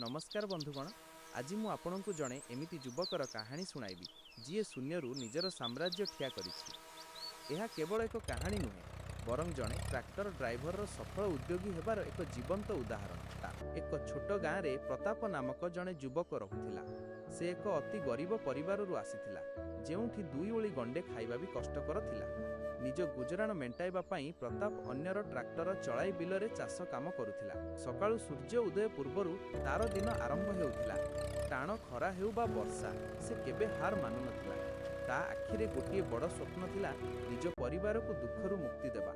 नमस्कार बंधुगण। आज मु आपणको जड़े एमिति युवकर कहानी सुनाइबी जी शून्यरू निजर साम्राज्य ठिया करिछि। यह केवल एक कहानी नुहे बरं जड़े ट्रैक्टर ड्राइवर सफल उद्योगी हेबार एक जीवंत उदाहरण। एक छोट गाँव में प्रताप नामक जड़े युवक रहुथिला। से एक अति गरीब परिवार आसीथिला जेउठी दुई ओली गंडे खाइबा भी कष्टकर थिला। निज गुजराण मेंटाइबा पई प्रताप अन्यर ट्रैक्टर चलाई बिलरे चाष काम करुथिला। सकाळु सूर्य उदय पूर्वरु तार दिन आरंभ हेउथिला। टाण खरा हेउ बा वर्षा से केबे हार मानु नथिला। ता आखिरे गोटिए बड़ स्वप्न थिला निज परिवार को दुखरु मुक्ति देबा।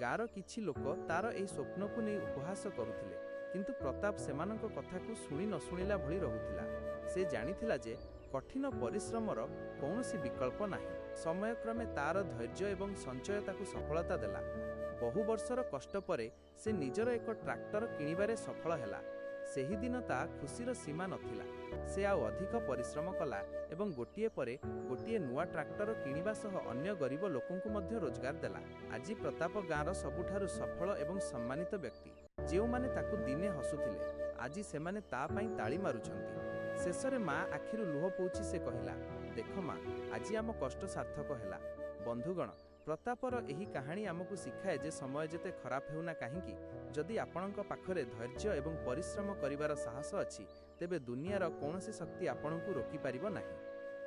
गार किछि लोक तार एही स्वप्न को नै उपहास करुथिले, किंतु प्रताप सेमानक कथा को सुनी न सुनिला भली रहुथिला। से जानिथिला जे कठिन परिश्रमर कौनसी विकल्प नाही। समयक्रमे तार धैर्य एवं संचय ताकू सफलता देला। बहु वर्षर कष्ट परे से निजर एक ट्रैक्टर किणिबारे सफल हेला। सेही दिन ता खुशीर सीमा नथिला। से आउ अधिक परिश्रम कला एवं गोटिए परे गोटिए नुआ ट्रैक्टर किणिबा सह अन्य गरीब लोकंकु मध्य रोजगार देला। आज प्रताप गाँर सबुठारु सफल एवं सम्मानित व्यक्ति। जेउ माने ताकू दिने हसुथिले आज सेमाने ता पई ताली मारुछंती। शेषरे माँ आखिरु लुह पोछि से कहिला, देख माँ, आज आम कष्ट सार्थक हैला। बंधुगण, प्रतापर एही कहानी आमको शिखाए जे समय जेते खराब हेउना काहींकी जदि आपणक पाखरे धैर्य एवं परिश्रम करिवार साहस अछि तेबे दुनियार कौनसी शक्ति आपणकु रोकी पारिबो नाही।